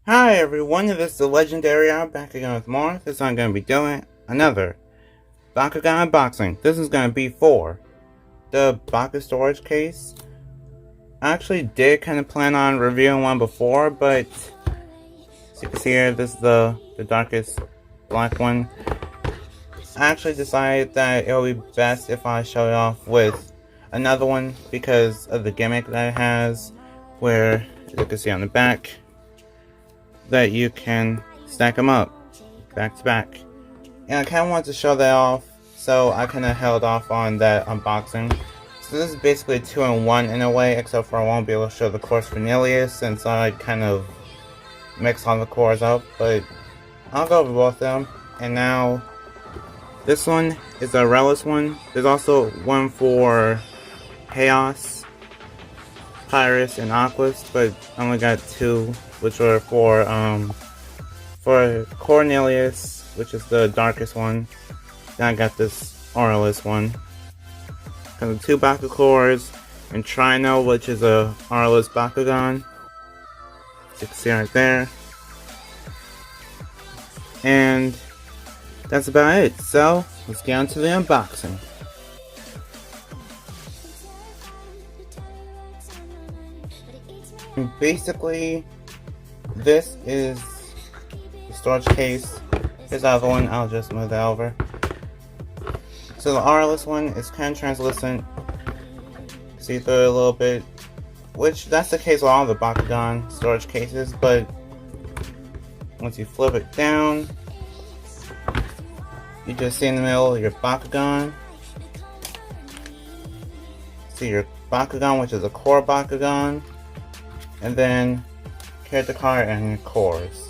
Hi everyone, this is the Legendary Hour back again with more. This I'm going to be doing another Bakugan unboxing. This is going to be for the Baku-storage case. I actually did kind of plan on reviewing one before, but as you can see here, this is the darkest black one. I actually decided that it would be best if I show it off with another one because of the gimmick that it has, where you can see on the back that you can stack them up back to back. And I kind of wanted to show that off, so I kind of held off on that unboxing. So this is basically a 2-in-1 in a way, except for I won't be able to show the cores for Nillious since I kind of mixed all the cores up, but I'll go over both of them. And now this one is a Relics one. There's also one for Chaos, Pyrus, and Aquas, but I only got two, which were for Nillious, which is the darkest one. Then I got this Auralist one. Got the two Baku cores, and Trhyno, which is a Auralist Bakugan. As you can see right there. And that's about it. So let's get on to the unboxing. And basically, this is the storage case. Here's the other one, I'll just move that over. So the Auralist one is kind of translucent. See through it a little bit. Which, that's the case with all the Bakugan storage cases, but once you flip it down, you just see in the middle your Bakugan. See your Bakugan, which is a core Bakugan. And then character card and your cores.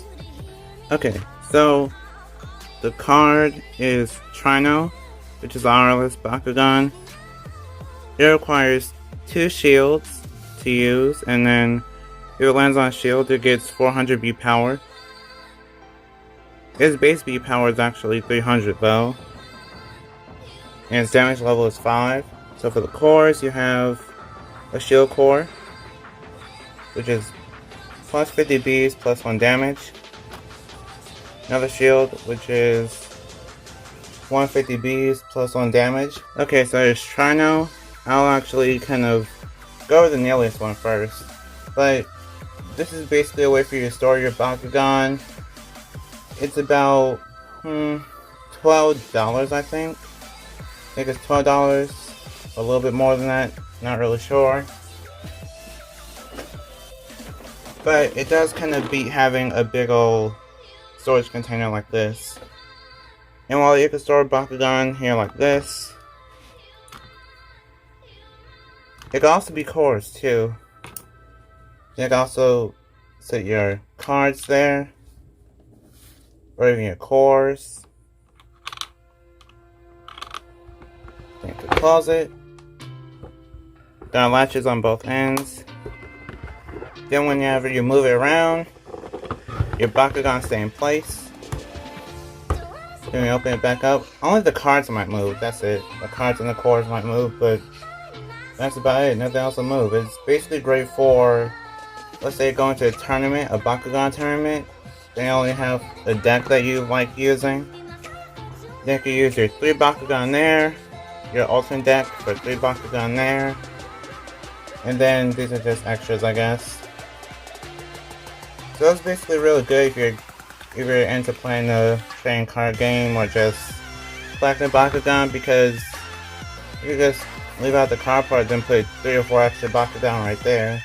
Okay, so the card is Trhyno, which is Auralist Bakugan. It requires 2 shields to use, and then if it lands on a shield, it gets 400 B power. Its base B power is actually 300 though, and its damage level is 5. So for the cores, you have a shield core, which is plus 50 Bs plus 1 damage. Another shield, which is 150 Bs plus 1 damage. Okay, so there's Trhyno. I'll actually kind of go with the Nillious one first. But this is basically a way for you to store your Bakugan. It's about $12, I think. I think it's $12. A little bit more than that. Not really sure. But it does kind of beat having a big old storage container like this. And while you can store Bakugan here like this, it can also be cores too. You can also set your cards there, or even your cores. Then you can close it. There are latches on both ends. Then whenever you move it around, your Bakugan stay in place. Then you open it back up. Only the cards might move, that's it. The cards and the cores might move, but that's about it. Nothing else will move. It's basically great for, let's say, going to a tournament, a Bakugan tournament. Then you only have the deck that you like using. Then you can use your 3 Bakugan there, your alternate deck for 3 Bakugan there. And then these are just extras, I guess. So it's basically really good if you're into playing a trading card game or just collecting Bakugan, because you can just leave out the card part, then put 3 or 4 extra Bakugan right there.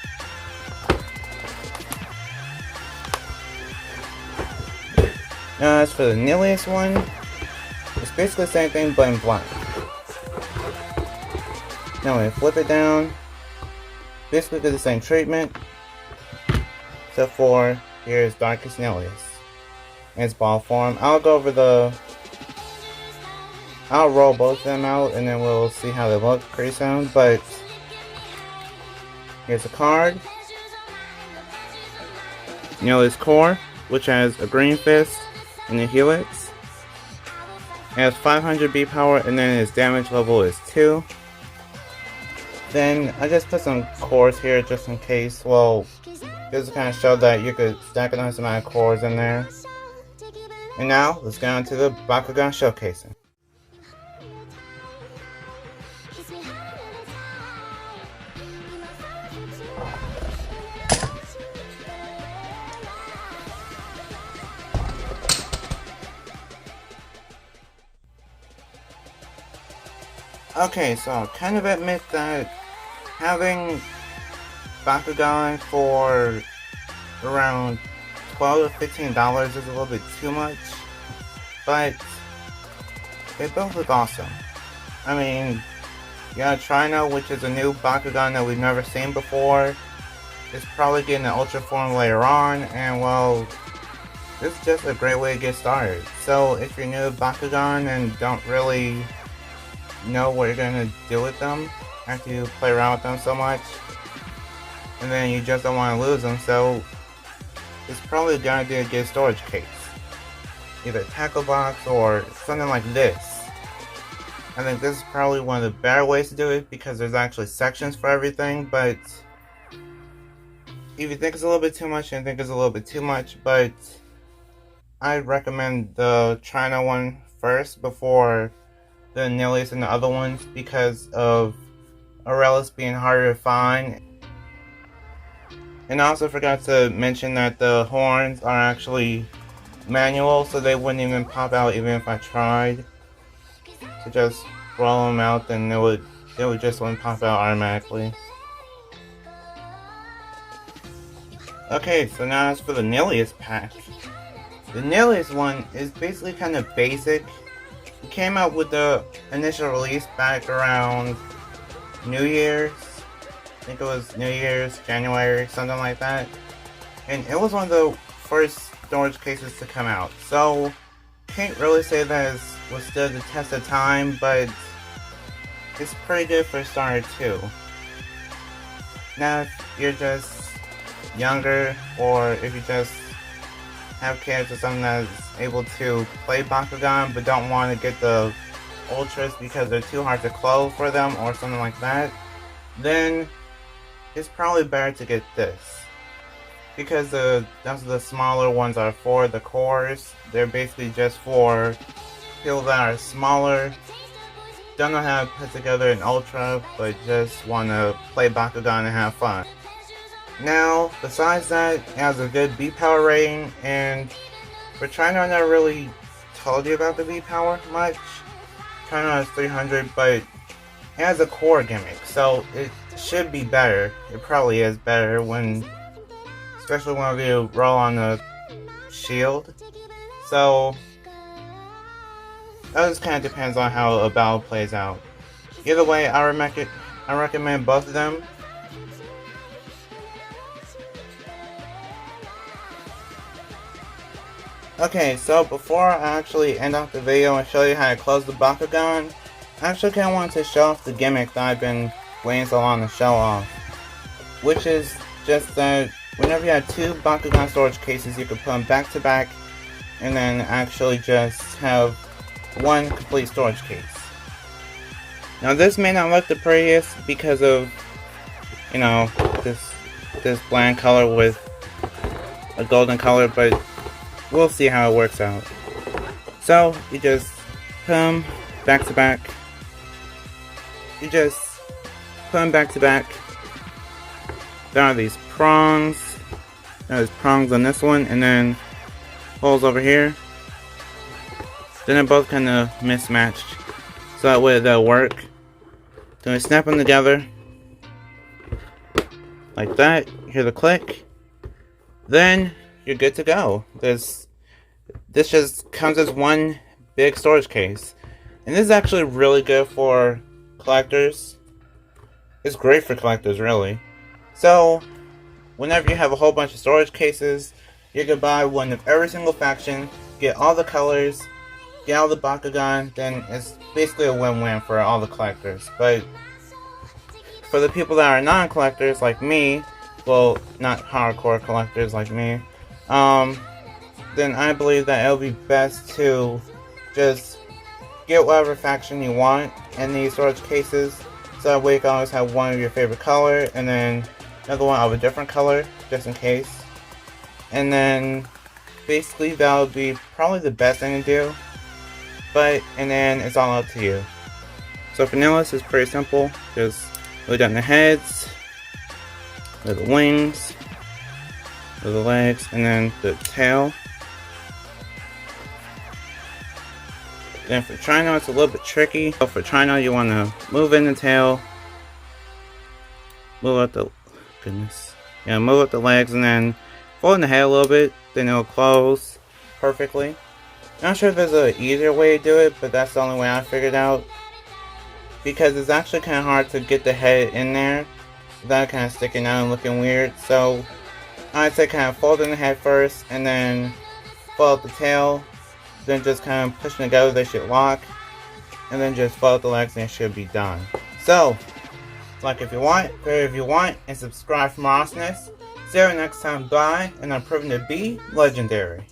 Now as for the Nillious one, it's basically the same thing but in black. Now when you flip it down, basically do the same treatment, except for here's Darkest Nillious in its ball form. I'll roll both of them out and then we'll see how they look pretty soon, but here's a card. Nillious core, which has a green fist and a helix. It has 500 B power, and then its damage level is 2. Then I just put some cores here just in case. Well, just to kind of show that you could stack a nice amount of cores in there. And now let's get on to the Bakugan showcasing. Okay, so I'll kind of admit that having Bakugan for around $12 to $15 is a little bit too much, but they both look awesome. I mean, you got Trhyno, which is a new Bakugan that we've never seen before. It's probably getting an Ultra form later on, and well, this is just a great way to get started. So if you're new to Bakugan and don't really know what you're going to do with them after you play around with them so much, and then you just don't want to lose them, so it's probably going to be a good storage case. Either a tackle box or something like this. I think this is probably one of the better ways to do it because there's actually sections for everything, but if you think it's a little bit too much, and think it's a little bit too much, but I'd recommend the Trhyno one first before the Nillious and the other ones because of Aurelis being harder to find. And I also forgot to mention that the horns are actually manual, so they wouldn't even pop out even if I tried to just roll them out, then it would just wouldn't pop out automatically. Okay, so now as for the Nillious pack. The Nillious one is basically kind of basic. It came out with the initial release back around New Year's. I think it was New Year's, January, something like that. And it was one of the first storage cases to come out. So, can't really say that it was stood the test of time, but it's pretty good for a starter too. Now, if you're just younger, or if you just have kids or something that's able to play Bakugan but don't want to get the Ultras because they're too hard to close for them or something like that, then it's probably better to get this. Because that's the smaller ones are for the cores. They're basically just for people that are smaller, don't know how to put together an Ultra, but just want to play Bakugan and have fun. Now, besides that, it has a good V-Power rating, and for Trhyno, I never really told you about the V-Power much. Trhyno has 300, but it has a core gimmick, so it should be better. It probably is better especially when you roll on the shield. So, that just kind of depends on how a battle plays out. Either way, I recommend both of them. Okay, so before I actually end off the video and show you how to close the Bakugan, I actually kind of wanted to show off the gimmick that I've been waiting so long to show off. Which is just that whenever you have two Bakugan storage cases, you can put them back to back and then actually just have one complete storage case. Now this may not look the prettiest because of, you know, this bland color with a golden color, but we'll see how it works out. So, you just put them back to back. You just put them back to back. There are these prongs. There's prongs on this one, and then holes over here. Then they're both kind of mismatched, so that way they'll work. Then we snap them together like that. Hear the click. Then you're good to go. This just comes as one big storage case, and this is actually really good for collectors. It's great for collectors, really. So, whenever you have a whole bunch of storage cases, you can buy one of every single faction, get all the colors, get all the Bakugan, then it's basically a win-win for all the collectors. But for the people that are non-collectors like me, well, not hardcore collectors like me, then I believe that it'll be best to just get whatever faction you want in these storage cases, so that way you can always have one of your favorite color and then another one of a different color, just in case. And then basically that would be probably the best thing to do, and then it's all up to you. So for Nillious, it's pretty simple. Just lay down the heads, the wings, the legs, and then the tail. Then for Trhyno, it's a little bit tricky. So for Trhyno, you want to move in the tail, move out the move out the legs, and then fold in the head a little bit. Then it'll close perfectly. Not sure if there's an easier way to do it, but that's the only way I figured out. Because it's actually kind of hard to get the head in there without kind of sticking out and looking weird. So I'd say kind of fold in the head first, and then fold out the tail. Then just kind of push them together, they should lock. And then just fold out the legs and it should be done. So, like if you want, favorite if you want, and subscribe for more awesomeness. See you next time, bye, and I'm proving to be legendary.